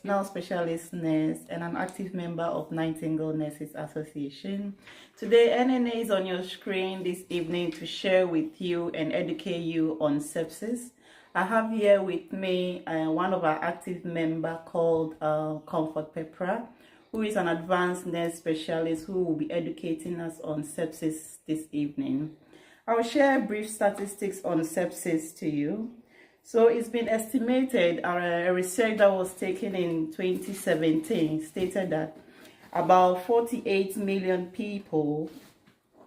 Now specialist nurse and an active member of Nightingale Nurses Association. Today, NNA is on your screen this evening to share with you and educate you on sepsis. I have here with me one of our active member called Comfort Pepra, who is an advanced nurse specialist who will be educating us on sepsis this evening. I will share brief statistics on sepsis to you. So it's been estimated, a research that was taken in 2017 stated that about 48 million people,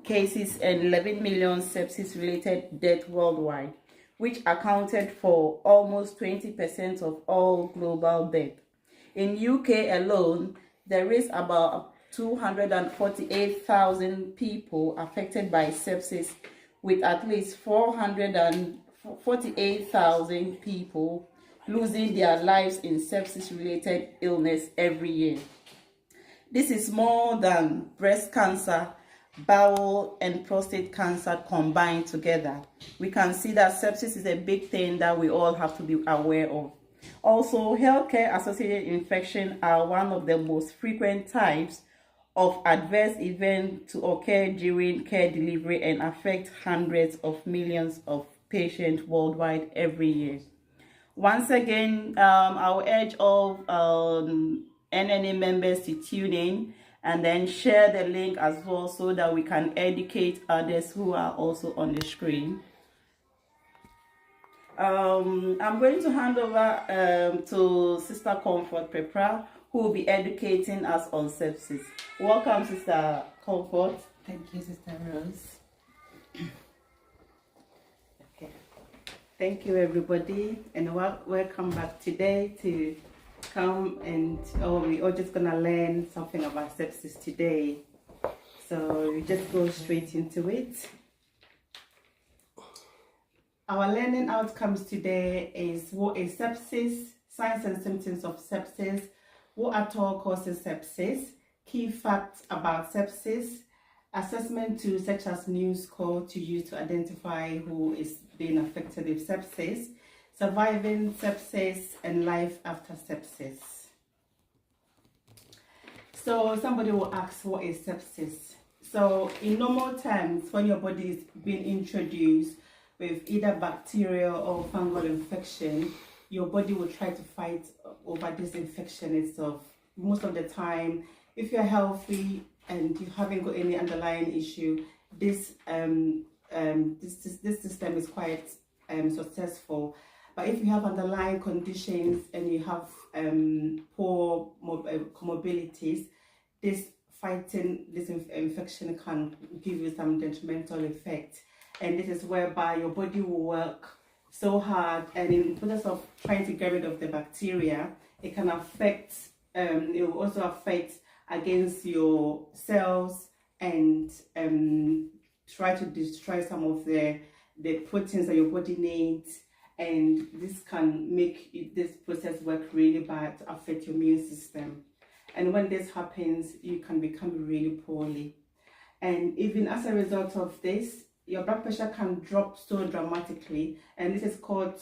cases and 11 million sepsis-related deaths worldwide, which accounted for almost 20% of all global death. In UK alone, there is about 248,000 people affected by sepsis, with at least 448,000 people losing their lives in sepsis-related illness every year. This is more than breast cancer, bowel and prostate cancer combined together. We can see that sepsis is a big thing that we all have to be aware of. Also, healthcare-associated infections are one of the most frequent types of adverse events to occur during care delivery and affect hundreds of millions of patients worldwide every year. Once again, I will urge all NNA members to tune in and then share the link as well so that we can educate others who are also on the screen. I'm going to hand over to Sister Comfort Pepra, who will be educating us on sepsis. Welcome, Sister Comfort. Thank you, Sister Rose. Okay. Thank you, everybody, and welcome back today to come and we're all just gonna learn something about sepsis today. So we just go straight into it. Our learning outcomes today is what is sepsis, signs and symptoms of sepsis, what at all causes sepsis, key facts about sepsis, assessment tools such as news score to use to identify who is being affected with sepsis, surviving sepsis, and life after sepsis. So somebody will ask, what is sepsis? So in normal terms, when your body is being introduced with either bacterial or fungal infection, your body will try to fight over this infection itself. Most of the time, if you're healthy and you haven't got any underlying issue, this system is quite successful. But if you have underlying conditions and you have poor comorbidities, fighting this infection can give you some detrimental effect. And this is whereby your body will work so hard, and in the process of trying to get rid of the bacteria, it can affect, it will also affect against your cells and try to destroy some of the proteins that your body needs, and this can make this process work really bad to affect your immune system. And when this happens, you can become really poorly. And even as a result of this, your blood pressure can drop so dramatically, and this is called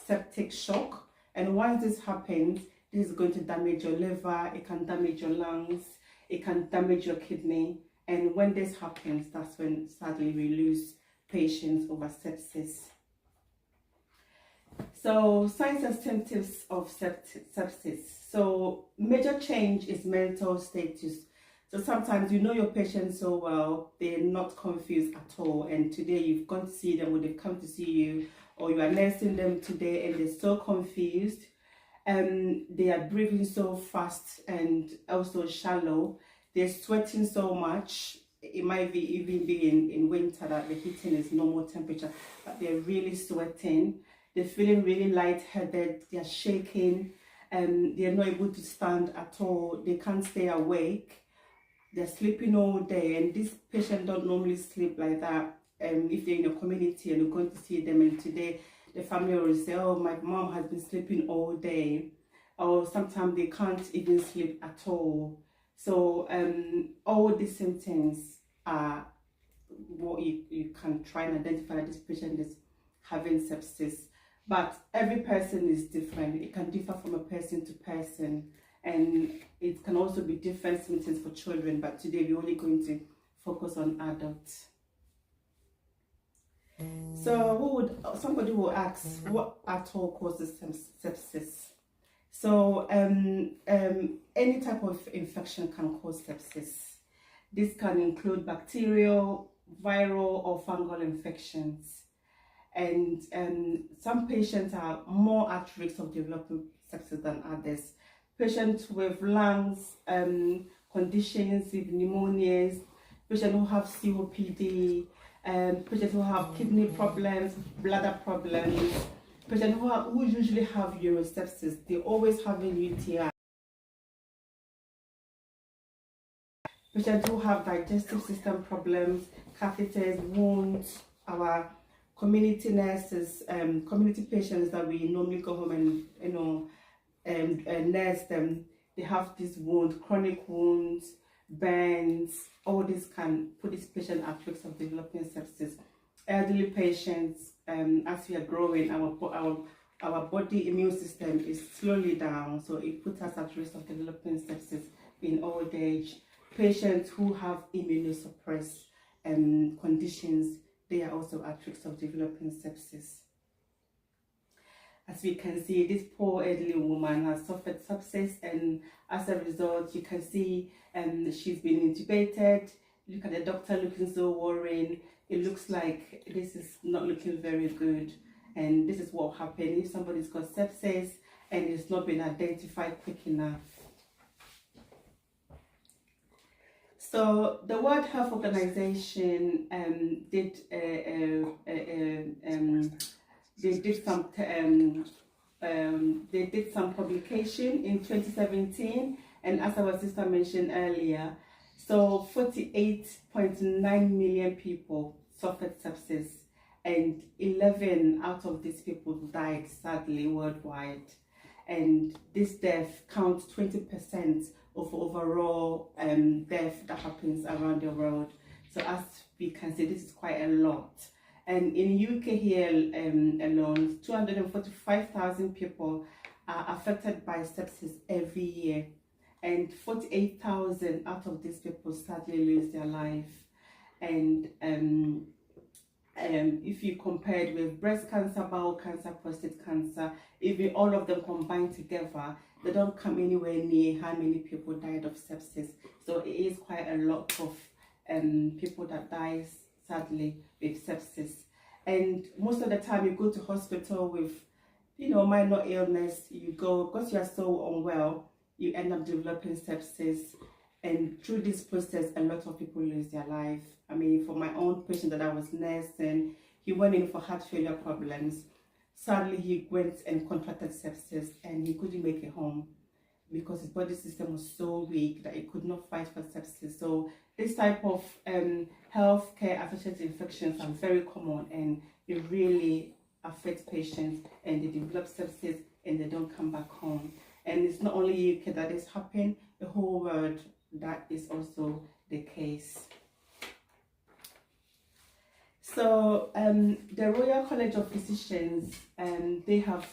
septic shock. And once this happens, this is going to damage your liver, it can damage your lungs, it can damage your kidney. And when this happens, that's when sadly we lose patients over sepsis. So signs and symptoms of sepsis. So major change is mental status. So sometimes you know your patients so well, they're not confused at all. And today you've gone to see them, or they've come to see you, or you are nursing them today and they're so confused. They are breathing so fast and also shallow. They're sweating so much. It might be even be in winter that the heating is normal temperature, but they're really sweating. They're feeling really lightheaded. They're shaking, and they're not able to stand at all. They can't stay awake. They're sleeping all day, and this patient don't normally sleep like that. If they're in a community and you're going to see them, and today the family will say, oh, my mom has been sleeping all day, or sometimes they can't even sleep at all. So all these symptoms are what you can try and identify that this patient is having sepsis. but every person is different. It can differ from a person to person, and it can also be different symptoms for children, but today we're only going to focus on adults. So somebody will ask, what at all causes sepsis? So any type of infection can cause sepsis. This can include bacterial, viral or fungal infections. And some patients are more at risk of developing sepsis than others. Patients with lungs conditions, with pneumonias, patients who have COPD, patients who have kidney problems, bladder problems, patients who usually have urosepsis, they always have a UTI. Patients who have digestive system problems, catheters, wounds, our community nurses, community patients that we normally go home and nurse them, they have these wounds, chronic wounds, burns. All this can put this patient at risk of developing sepsis. Elderly patients, as we are growing, our body immune system is slowly down, so it puts us at risk of developing sepsis in old age. Patients who have immunosuppressed conditions, they are also at risk of developing sepsis. As we can see, this poor elderly woman has suffered sepsis, and as a result, you can see she's been intubated. Look at the doctor looking so worried. It looks like this is not looking very good, and this is what happened if somebody's got sepsis and it's not been identified quick enough. So the World Health Organization did some publication in 2017, and as our sister mentioned earlier, so 48.9 million people suffered sepsis, and 11 out of these people died sadly worldwide, and this death counts 20% of overall death that happens around the world. So as we can see, this is quite a lot. And in UK here alone, 245,000 people are affected by sepsis every year, and 48,000 out of these people sadly lose their life. And if you compare it with breast cancer, bowel cancer, prostate cancer, even all of them combined together, they don't come anywhere near how many people died of sepsis. So it is quite a lot of people that dies sadly with sepsis. And most of the time you go to hospital with, minor illness, you go, because you are so unwell, you end up developing sepsis. And through this process, a lot of people lose their life. I mean, for my own patient that I was nursing, he went in for heart failure problems. Sadly, he went and contracted sepsis, and he couldn't make it home because his body system was so weak that it could not fight for sepsis. So this type of healthcare associated infections are very common, and it really affects patients, and they develop sepsis and they don't come back home. And it's not only UK that is happening, the whole world, that is also the case. So the Royal College of Physicians, they have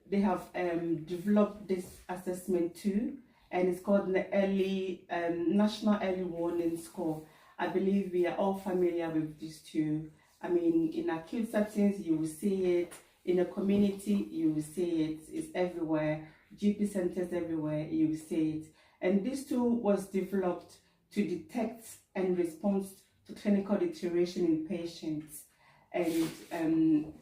developed this assessment too, and it's called the National Early Warning Score. I believe we are all familiar with these two. I mean, in acute settings, you will see it. In the community, you will see it. It's everywhere. GP centers everywhere, you will see it. And this tool was developed to detect and respond to clinical deterioration in patients, and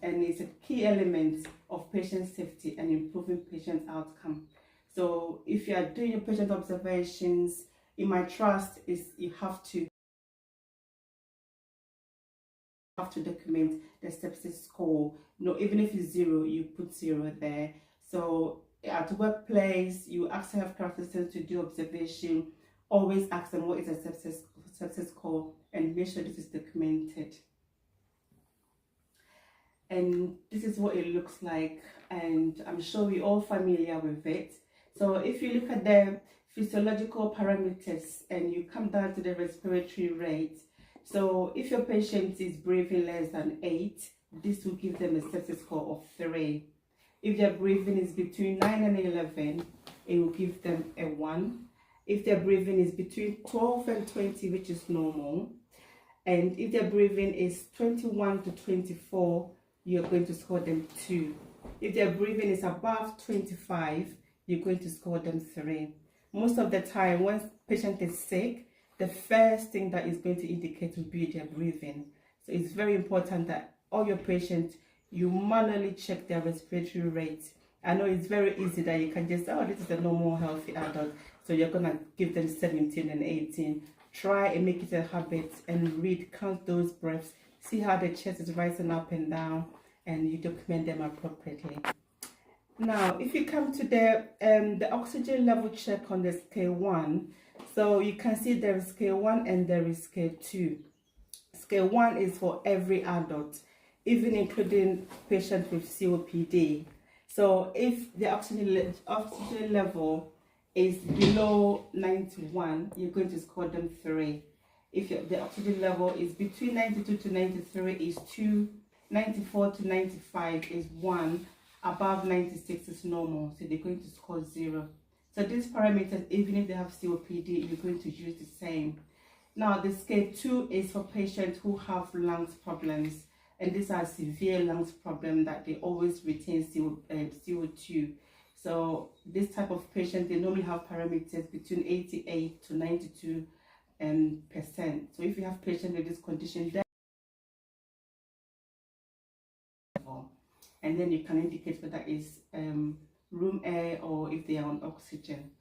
it's a key element of patient safety and improving patient outcome. So if you are doing your patient observations, in my trust is you have to document the sepsis score. Even if it's 0, you put 0 there. So at workplace, you ask healthcare assistants to do observation. Always ask them what is a sepsis score, and make sure this is documented. And this is what it looks like, and I'm sure we're all familiar with it. So if you look at the physiological parameters and you come down to the respiratory rate, so if your patient is breathing less than 8, this will give them a sepsis score of 3. If their breathing is between 9 and 11, it will give them a 1. If their breathing is between 12 and 20, which is normal, and if their breathing is 21 to 24, you're going to score them 2. If their breathing is above 25, you're going to score them 3. Most of the time, once patient is sick, the first thing that is going to indicate will be their breathing. So it's very important that all your patients, you manually check their respiratory rate. I know it's very easy that you can just say, oh, this is a normal healthy adult, so you're going to give them 17 and 18. Try and make it a habit and read, count those breaths, see how the chest is rising up and down, and you document them appropriately. Now, if you come to the oxygen level check on the scale 1, so you can see there is scale 1 and there is scale 2. Scale 1 is for every adult, even including patients with COPD. So if the oxygen level is below 91, you're going to score them 3. If the oxygen level is between 92 to 93 is 2, 94 to 95 is 1, above 96 is normal, so they're going to score 0. So these parameters, even if they have COPD, you're going to use the same. Now, the scale 2 is for patients who have lungs problems, and these are severe lungs problems that they always retain CO2. So this type of patient, they normally have parameters between 88 to 92%. So if you have patients with this condition, and then you can indicate whether it's room air or if they are on oxygen.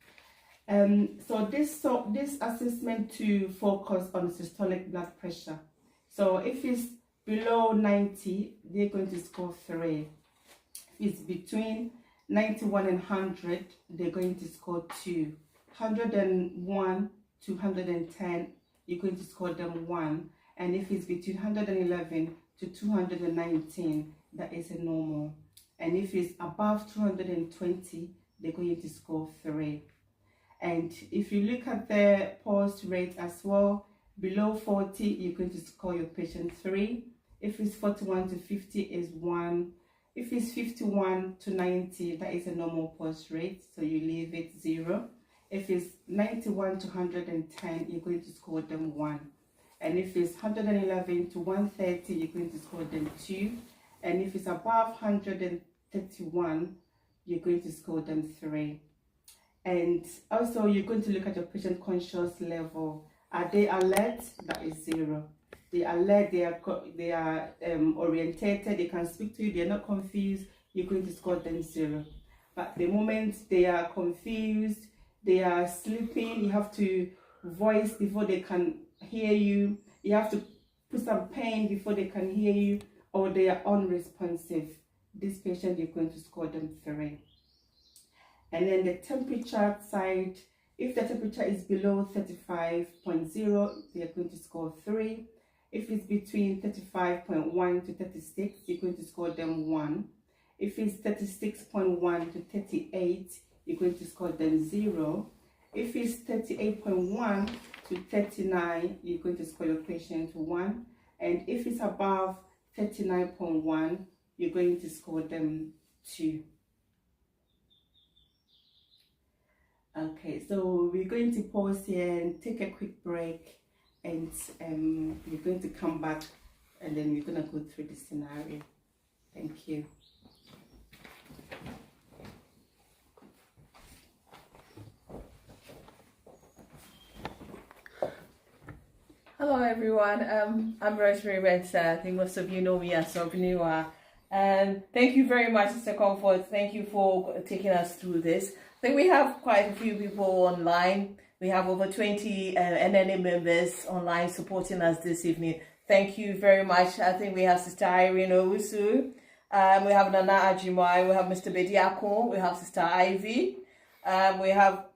So this assessment to focus on systolic blood pressure. So if it's below 90, they're going to score 3. If it's between 91 and 100, they're going to score 2. 101 to 110, you're going to score them 1. And if it's between 111 to 219, that is a normal. And if it's above 220, they're going to score 3. And if you look at the pulse rate as well, below 40, you're going to score your patient 3. If it's 41 to 50 is 1. If it's 51 to 90, that is a normal pulse rate, so you leave it 0. If it's 91 to 110, you're going to score them 1. And if it's 111 to 130, you're going to score them 2. And if it's above 131, you're going to score them 3. And also, you're going to look at your patient conscious level. Are they alert? That is 0. They are alert, they are orientated, they can speak to you, they are not confused, you're going to score them 0. But the moment they are confused, they are sleeping, you have to voice before they can hear you, you have to put some pain before they can hear you, or they are unresponsive. This patient, you're going to score them 3. And then the temperature side, if the temperature is below 35.0, they are going to score 3. If it's between 35.1 to 36, you're going to score them 1. If it's 36.1 to 38, you're going to score them 0. If it's 38.1 to 39, you're going to score your patient 1. And if it's above 39.1, you're going to score them 2. Okay, so we're going to pause here and take a quick break, and we're going to come back and then we're going to go through the scenario. Thank you. Hello everyone, I'm Rosemary Benson. I think most of you know me as Sobinua. And thank you very much, Mr. Comfort. Thank you for taking us through this. I think we have quite a few people online. We have over 20 NNA members online supporting us this evening. Thank you very much. I think we have Sister Irene Owusu. We have Nana Ajimai. We have Mr. Bediakon. We have Sister Ivy. We have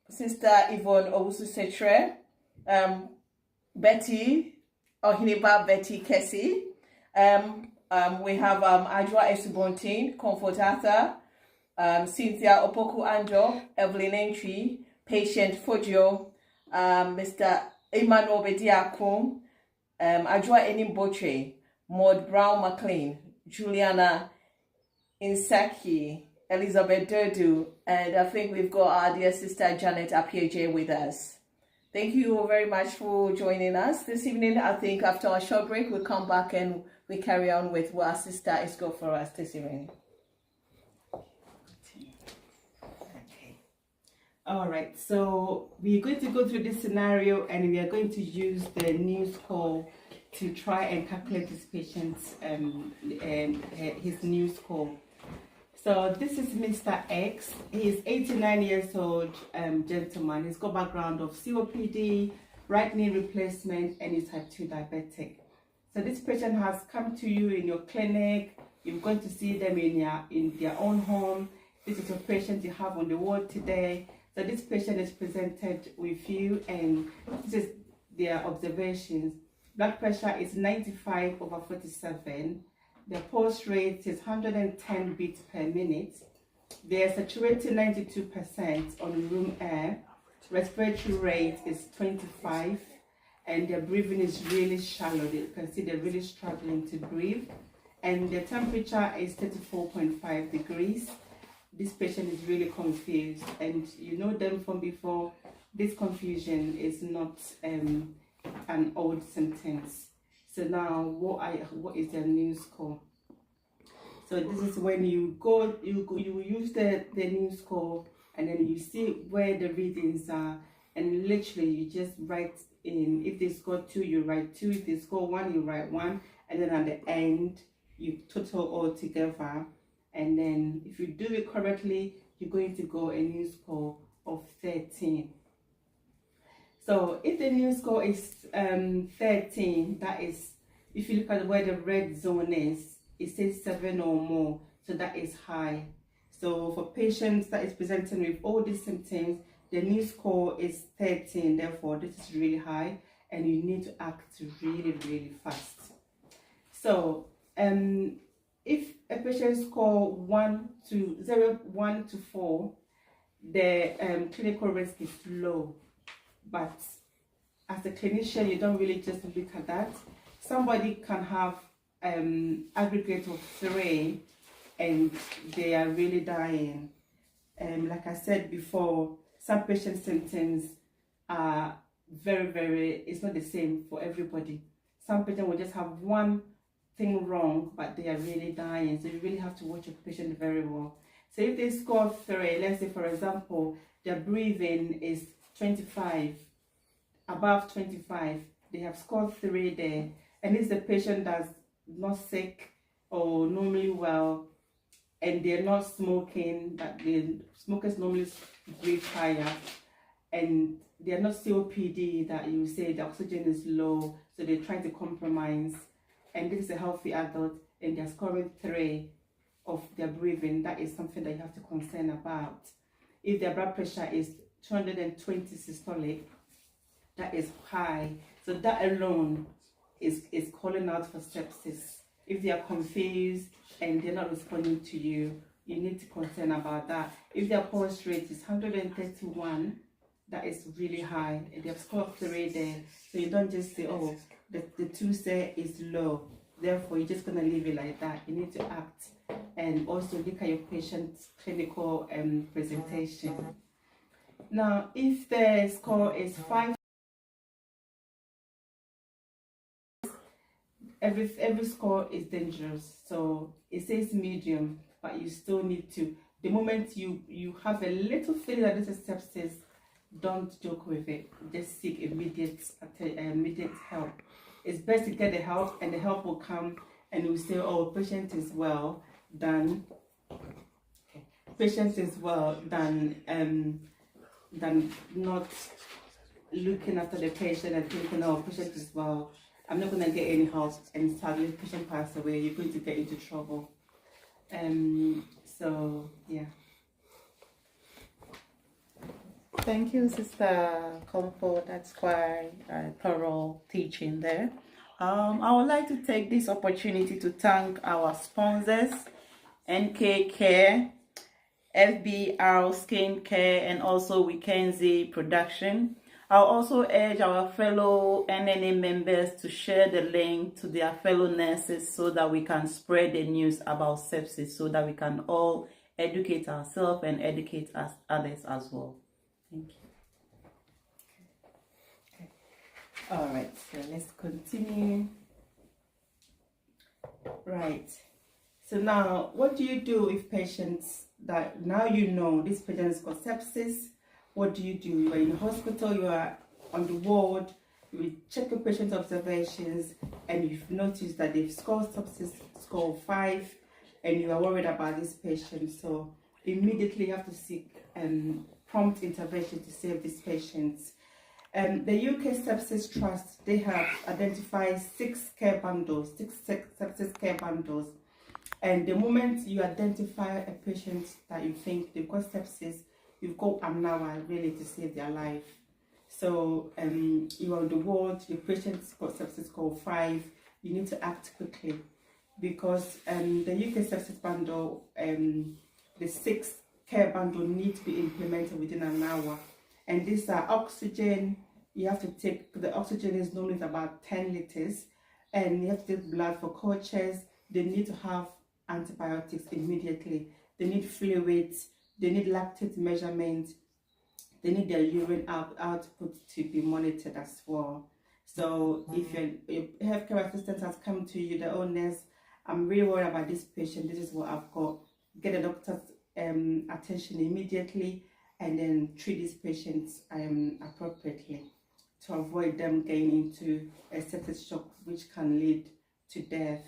Sister Yvonne Owusu Setre. Betty, Ohiniba Betty Kessie. We have Ajwa Esubontin, Comfort Arthur, Cynthia Opoku Anjo, Evelyn Entry, Patient Fojo, Mr. Emmanuel Bediakun, Ajwa Enim Boche, Maud Brown McLean, Juliana Insaki, Elizabeth Dodu, and I think we've got our dear sister Janet Apieje with us. Thank you all very much for joining us this evening. I think after a short break, we'll come back and we carry on with what our sister is got for us this evening. Okay. All right. So we're going to go through this scenario, and we are going to use the new score to try and calculate this patient's his new score. So this is Mr. X. He's 89 years old, gentleman. He's got background of COPD, right knee replacement, and he's type 2 diabetic. So this patient has come to you in your clinic. You're going to see them in their own home. This is a patient you have on the ward today. So this patient is presented with you, and this is their observations. Blood pressure is 95/47. The pulse rate is 110 beats per minute. They are saturated 92% on room air. Respiratory rate is 25, and their breathing is really shallow. You can see they're really struggling to breathe. And the temperature is 34.5 degrees. This patient is really confused, and you know them from before. This confusion is not an old symptoms. So now, what is their new score? So this is when you use the new score, and then you see where the readings are, and literally you just write in. If they score 2, you write 2. If they score 1, you write 1, and then at the end you total all together. And then if you do it correctly, you're going to go a new score of 13. So if the new score is 13, that is, if you look at where the red zone is, it says 7 or more, so that is high. So for patients that is presenting with all these symptoms, the new score is 13, therefore this is really high, and you need to act really, really fast. So if a patient score 1 to 4, the clinical risk is low. But as a clinician, you don't really just look at that. Somebody can have aggregate of 3 and they are really dying. Like I said before, some patient symptoms are it's not the same for everybody. Some patients will just have one thing wrong, but they are really dying. So you really have to watch your patient very well. So if they score 3, let's say for example, their breathing is 25, above 25, they have scored 3 there, and it's the patient that's not sick or normally well, and they're not smoking, but the smokers normally breathe higher, and they're not COPD that you say the oxygen is low, so they're trying to compromise, and this is a healthy adult and they're scoring 3 of their breathing. That is something that you have to concern about. If their blood pressure is 220 systolic, that is high. So that alone is calling out for sepsis. If they are confused and they're not responding to you, you need to concern about that. If their pulse rate is 131, that is really high. And they have scored 3 there. So you don't just say, oh, the 2 say is low, therefore you're just going to leave it like that. You need to act and also look at your patient's clinical presentation. Now, if the score is 5, every score is dangerous. So it says medium, but you still need to, the moment you have a little feeling that this is sepsis, don't joke with it. Just seek immediate help. It's best to get the help, and the help will come and will say, oh, patient is well than not looking after the patient and thinking, oh, patient is well, I'm not going to get any help, and sadly patient pass away, you're going to get into trouble. So yeah. Thank you, Sister Comfort. That's quite a thorough teaching there. I would like to take this opportunity to thank our sponsors, NK Care, FBR Skin Care, and also Wikenzi Production. I'll also urge our fellow NNA members to share the link to their fellow nurses so that we can spread the news about sepsis, so that we can all educate ourselves and educate others as well. Thank you. All right, so let's continue. Right. So now, what do you do with patients that now you know this patient's got sepsis? What do? You are in the hospital, you are on the ward, you will check the patient observations, and you've noticed that they've scored sepsis score 5, and you are worried about this patient. So immediately you have to seek prompt intervention to save these patients. The UK Sepsis Trust, they have identified 6 care bundles, 6 sepsis care bundles. And the moment you identify a patient that you think they've got sepsis, you've got an hour really to save their life. So you're on the ward, your patient's got sepsis score 5, you need to act quickly, because the UK Sepsis Bundle, the 6 care bundle need to be implemented within an hour. And these are oxygen. You have to take, the oxygen is normally about 10 liters, and you have to take blood for cultures. They need to have antibiotics immediately. They need fluids. They need lactate measurement. They need their urine output to be monitored as well. So if your healthcare assistant has come to you, the owners, I'm really worried about this patient, this is what I've got. Get the doctor's attention immediately, and then treat these patients appropriately to avoid them getting into a septic shock, which can lead to death.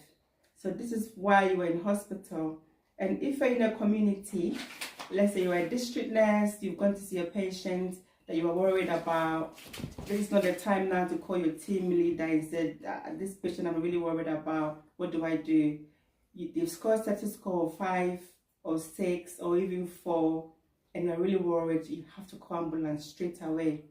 So this is why you are in hospital. And if you're in a community, let's say you're a district nurse, you've gone to see a patient that you are worried about, this is not the time now to call your team leader and say, this patient I'm really worried about, what do I do? You've scored sepsis score 5 or 6 or even 4, and you're really worried, you have to call ambulance straight away.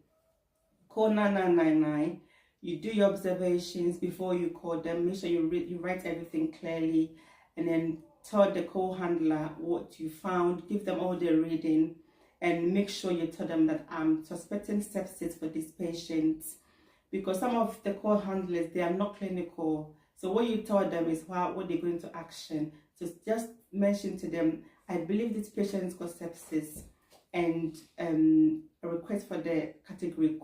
Call 9999. You do your observations before you call them. Make sure you write everything clearly, and then tell the call handler what you found. Give them all the reading, and make sure you tell them that I'm suspecting sepsis for these patients, because some of the call handlers, they are not clinical. So what you tell them is what they're going to action. So just mention to them, I believe this patient's got sepsis, and a request for the category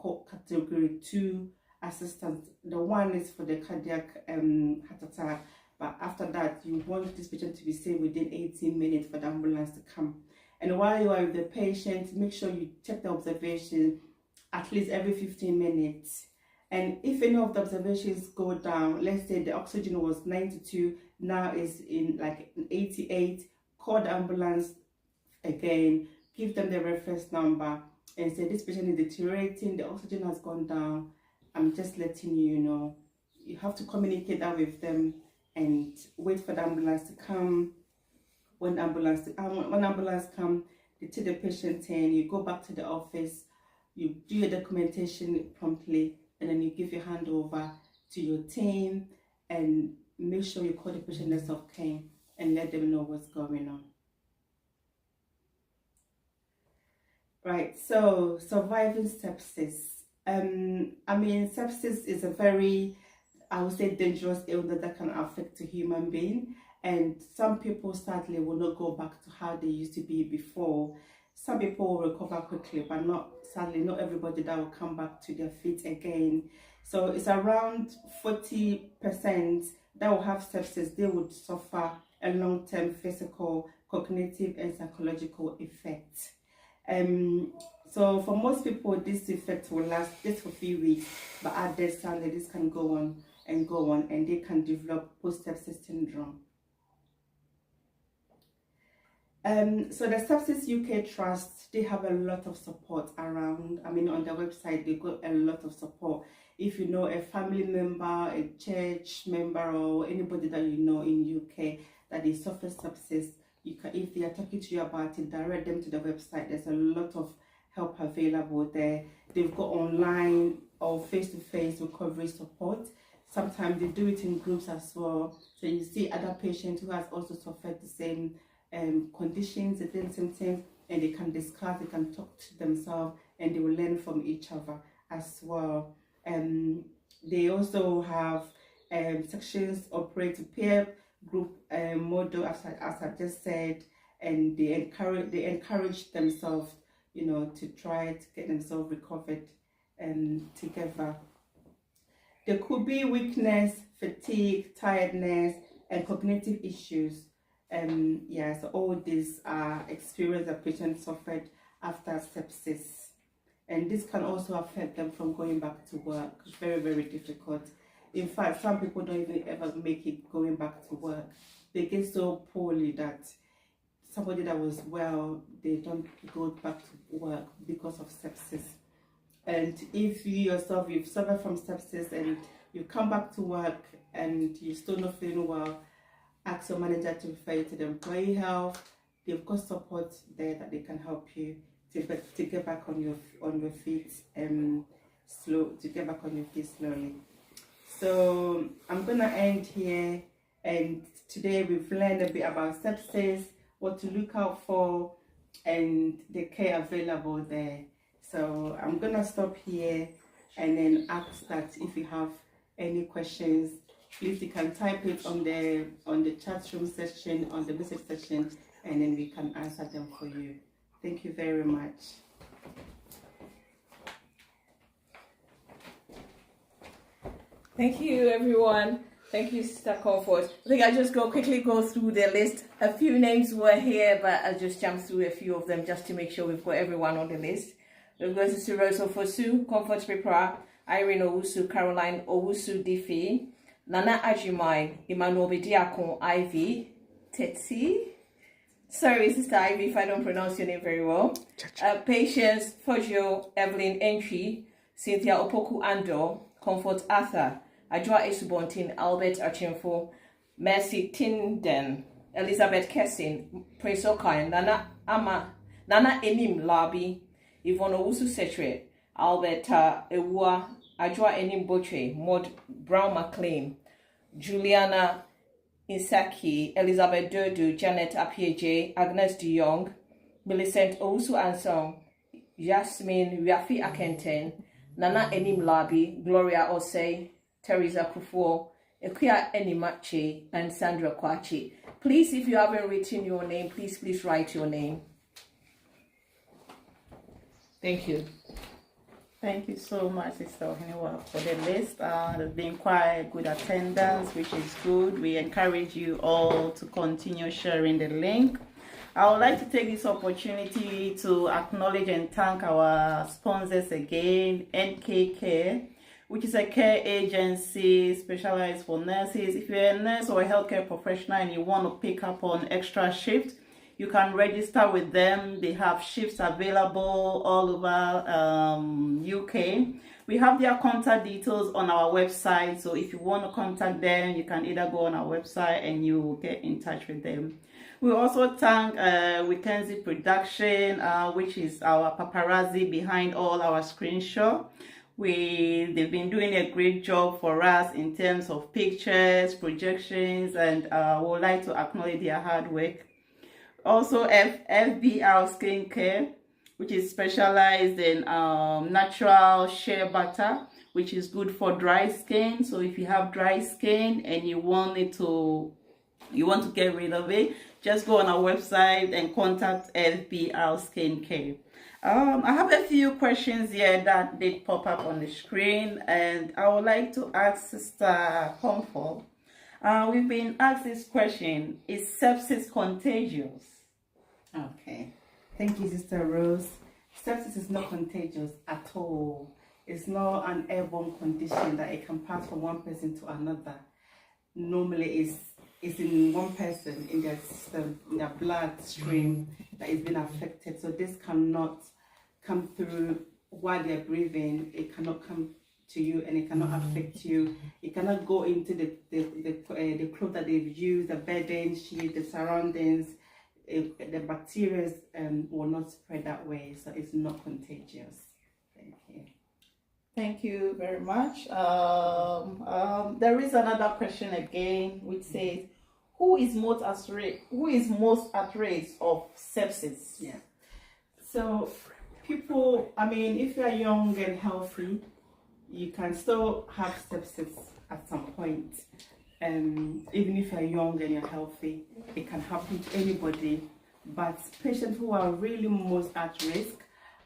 2 assistance. The one is for the cardiac heart attack, but after that you want this patient to be saved within 18 minutes for the ambulance to come. And while you are with the patient, make sure you check the observation at least every 15 minutes. And if any of the observations go down, let's say the oxygen was 92, now is in like 88, call the ambulance again, give them the reference number, and say this patient is deteriorating, the oxygen has gone down, I'm just letting you know. You have to communicate that with them and wait for the ambulance to come. When ambulance comes, they take the patient in, you go back to the office, you do your documentation promptly, and then you give your handover to your team, and make sure you call the patient next of kin and let them know what's going on. Right, so surviving sepsis. I mean, sepsis is a very, I would say, dangerous illness that can affect a human being, and some people sadly will not go back to how they used to be before. Some people will recover quickly, but sadly not everybody that will come back to their feet again. So it's around 40% that will have sepsis. They would suffer a long-term physical, cognitive, and psychological effect. So for most people, this effect will last just for a few weeks, but others, sadly, this can go on, and they can develop post-sepsis syndrome. So the Sepsis UK Trust, they have a lot of support around. I mean, on their website, they got a lot of support. If you know a family member, a church member, or anybody that you know in UK that they suffer sepsis, you can, if they are talking to you about it, direct them to the website. There's a lot of help available there. They've got online or face-to-face recovery support. Sometimes they do it in groups as well. So you see other patients who has also suffered the same conditions, the same symptoms, and they can discuss, they can talk to themselves, and they will learn from each other as well. They also have sections operate peer group model, as I just said, and they encourage themselves, you know, to try to get themselves recovered together. There could be weakness, fatigue, tiredness, and cognitive issues. So all these are experiences that patients suffered after sepsis. And this can also affect them from going back to work. It's very, very difficult. In fact, some people don't even ever make it going back to work. They get so poorly that somebody that was well, they don't go back to work because of sepsis. And if you yourself, you've suffered from sepsis and you come back to work and you're still not feeling well, ask your manager to refer you to the employee health. They've got support there that they can help you to get back on your feet slowly. So I'm gonna end here, and today we've learned a bit about sepsis, what to look out for, and the care available there. So I'm gonna stop here and then ask that if you have any questions, please you can type it on the chat room section, on the message section, and then we can answer them for you. Thank you very much. Thank you, everyone. Thank you, Sister Comfort. I think I just quickly go through the list. A few names were here, but I'll just jump through a few of them just to make sure we've got everyone on the list. We've got Sister Rosa Fosu, Comfort Prepara, Irene Owusu, Caroline Owusu Diffie, Nana Ajimai, Emmanuel Bediakon Ivy, Tetsi. Sorry, Sister Ivy, if I don't pronounce your name very well. Patience Fojo, Evelyn Entry, Cynthia Opoku Ando, Comfort Arthur, Ajwa Esubontin, Albert Achimfo, Mercy Tinden, Elizabeth Kessin, Prince Okai, Nana Enim Labi, Yvonne Owusu Setre, Alberta Ewa, Ajwa Enim Boche, Maud Brown McLean, Juliana Insaki, Elizabeth Dodu, Janet Apieje, Agnes de Jong, Millicent Owusu Ansong, Yasmin Rafi Akenten, Nana Enim Labi, Gloria Osei, Teresa Kufuor, Ekuya Enimache, and Sandra Kwachi. Please, if you haven't written your name, please write your name. Thank you. Thank you so much, Sister Ohiniwa, for the list. There's been quite good attendance, which is good. We encourage you all to continue sharing the link. I would like to take this opportunity to acknowledge and thank our sponsors again, NK Care, which is a care agency specialized for nurses. If you're a nurse or a healthcare professional and you want to pick up on extra shifts, you can register with them. They have shifts available all over UK. We have their contact details on our website, so if you want to contact them, you can either go on our website and you will get in touch with them. We also thank Wikenzi Production, which is our paparazzi behind all our screenshots. They've been doing a great job for us in terms of pictures, projections, and we would like to acknowledge their hard work. Also, FBR Skincare, which is specialized in natural shea butter, which is good for dry skin. So if you have dry skin and you want to get rid of it, just go on our website and contact FBR Skincare. I have a few questions here that did pop up on the screen, and I would like to ask Sister Comfort. We've been asked this question: is sepsis contagious? Okay, thank you, Sister Rose. Sepsis is not contagious at all. It's not an airborne condition that it can pass from one person to another. Normally, it's in one person, in their system, in their bloodstream, that is being affected. So this cannot come through while they're breathing. It cannot come to you, and it cannot affect you. It cannot go into the clothes that they've used, the bedding, sheet, the surroundings. The bacteria will not spread that way, so it's not contagious. Thank you. Thank you very much. There is another question again, which says, who is most at risk of sepsis? Yeah. So People, I mean, if you're young and healthy, you can still have sepsis at some point. Even if you're young and you're healthy, it can happen to anybody. But patients who are really most at risk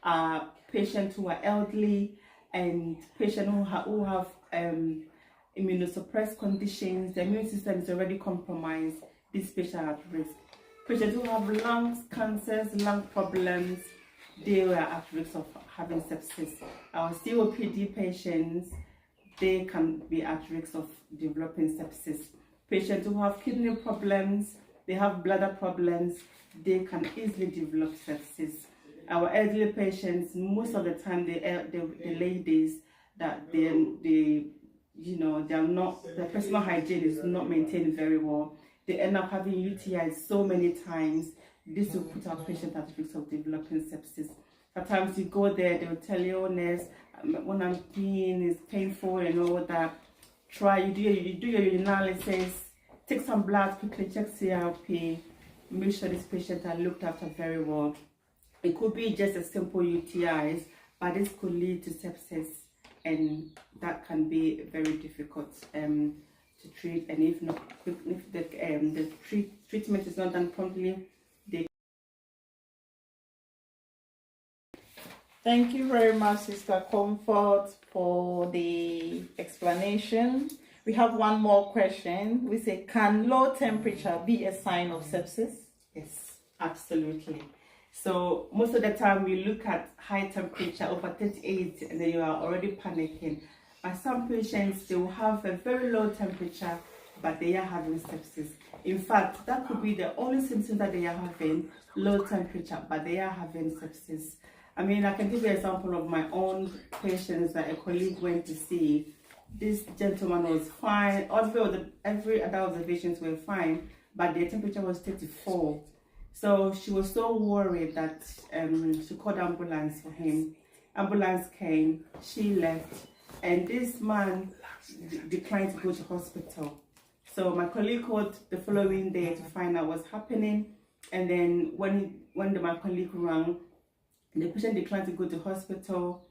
are patients who are elderly and patients who have immunosuppressed conditions. The immune system is already compromised. These patients are at risk. Patients who have lungs, cancers, lung problems, they were at risk of having sepsis. Our COPD patients, they can be at risk of developing sepsis. Patients who have kidney problems, they have bladder problems, they can easily develop sepsis. Our elderly patients, most of the time, the ladies that they are not, their personal hygiene is not maintained very well. They end up having UTIs so many times. This will put our patient at risk of developing sepsis. Sometimes you go there, they will tell you, oh, nurse, when I'm peeing, it's painful and all that. You do your urinalysis, take some blood quickly, check CRP, make sure this patient are looked after very well. It could be just a simple UTIs, but this could lead to sepsis, and that can be very difficult to treat. And if the treatment is not done promptly, Thank you very much, Sister Comfort, for the explanation. We have one more question. We say, can low temperature be a sign of sepsis? Yes, absolutely. So most of the time we look at high temperature over 38 and then you are already panicking. But some patients, they will have a very low temperature, but they are having sepsis. In fact, that could be the only symptom that they are having, low temperature, but they are having sepsis. I mean, I can give you an example of my own patients that a colleague went to see. This gentleman was fine. Every other observations were fine, but their temperature was 34. So she was so worried that she called ambulance for him. Ambulance came, she left, and this man declined to go to hospital. So my colleague called the following day to find out what's happening, and then when my colleague rang, the patient declined to go to hospital,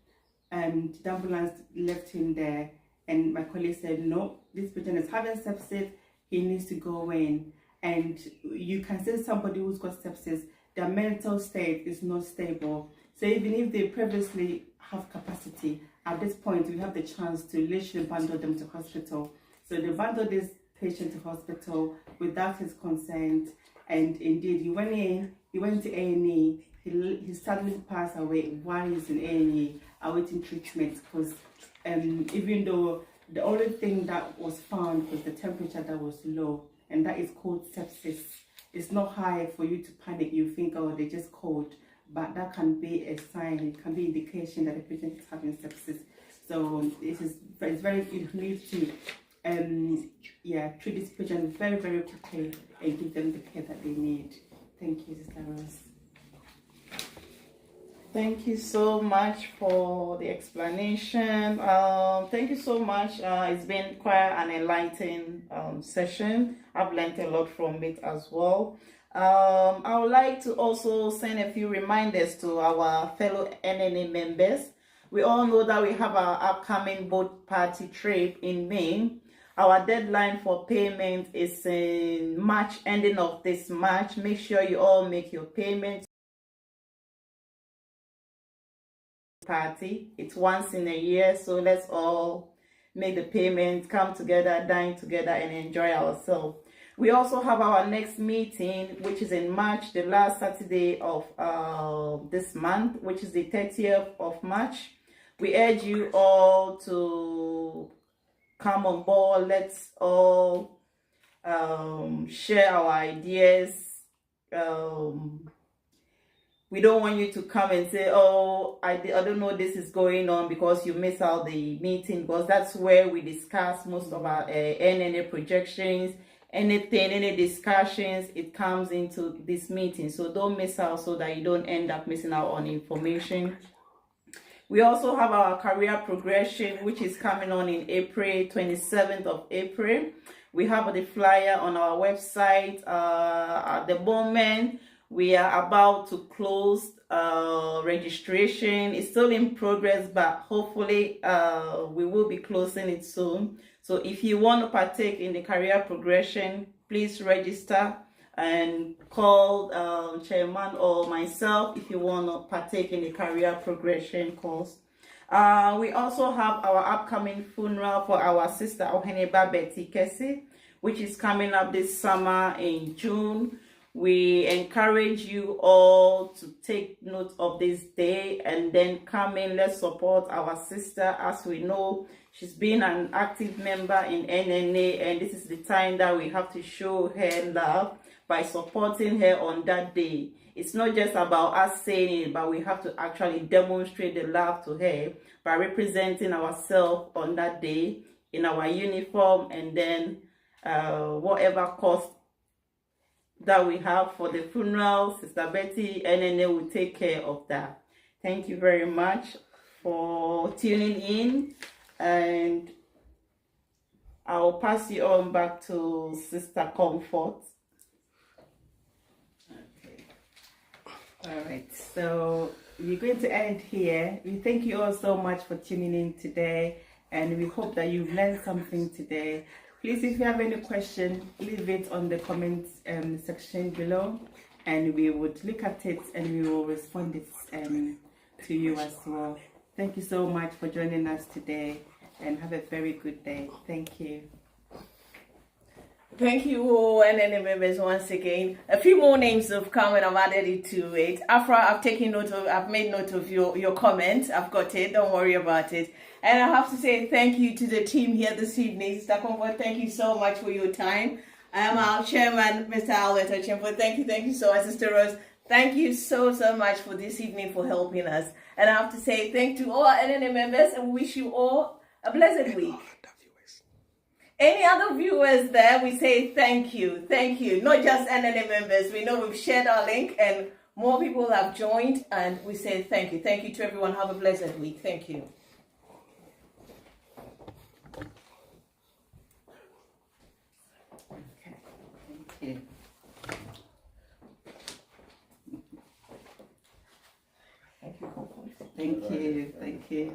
and the ambulance left him there. And my colleague said, no, this patient is having sepsis, he needs to go in. And you can see somebody who's got sepsis, their mental state is not stable. So even if they previously have capacity, at this point we have the chance to literally bundle them to hospital. So they bundled this patient to hospital without his consent, and indeed he went to A&E. He suddenly passed away while he's in A&E awaiting treatment, because even though the only thing that was found was the temperature that was low, and that is called sepsis. It's not high for you to panic. You think, oh, they just cold, but that can be a sign. It can be indication that the patient is having sepsis. So it's very, you need to treat this patient very, very quickly and give them the care that they need. Thank you, Sister Rose. Thank you so much for the explanation. Thank you so much. It's been quite an enlightening session. I've learned a lot from it as well. I would like to also send a few reminders to our fellow NNA members. We all know that we have our upcoming boat party trip in May. Our deadline for payment is in March, ending of this March. Make sure you all make your payments. Party. It's once in a year, so let's all make the payment, come together, dine together, and enjoy ourselves. We also have our next meeting, which is in March, the last Saturday of this month, which is the 30th of March. We urge you all to come on board. Let's all share our ideas. We don't want you to come and say, oh, I don't know this is going on, because you miss out the meeting, because that's where we discuss most of our NNA projections, any discussions, it comes into this meeting. So don't miss out, so that you don't end up missing out on information. We also have our career progression, which is coming on in April, 27th of April. We have the flyer on our website. At the moment, we are about to close registration is still in progress, but hopefully we will be closing it soon. So if you want to partake in the career progression, please register and call chairman or myself if you want to partake in the career progression course. We also have our upcoming funeral for our sister Oheneba Betty Kesi, which is coming up this summer in June. We encourage you all to take note of this day and then come in. Let's support our sister. As we know, she's been an active member in NNA, and this is the time that we have to show her love by supporting her on that day. It's not just about us saying it, but we have to actually demonstrate the love to her by representing ourselves on that day in our uniform, and then whatever cost that we have for the funeral, Sister Betty NNA will take care of that. Thank you very much for tuning in, and I'll pass you on back to Sister Comfort. Okay. All right, so we're going to end here. We thank you all so much for tuning in today, and we hope that you've learned something today. Please, if you have any question, leave it on the comments section below, and we would look at it and we will respond it to you as well. Thank you so much for joining us today, and have a very good day. Thank you. Thank you all, NNA members, once again. A few more names have come and I've added it to it. Afra, I've made note of your comment. I've got it. Don't worry about it. And I have to say thank you to the team here this evening. Sister Comfort, thank you so much for your time. Our chairman, Mr. Albert Ochemfo, thank you so much. Sister Rose, thank you so much for this evening, for helping us. And I have to say thank you to all our NNA members, and we wish you all a blessed week. Any other viewers there, we say thank you. Not just NNA members. We know we've shared our link and more people have joined, and we say thank you. Thank you to everyone. Have a blessed week. Thank you. Okay. Thank you. Thank you.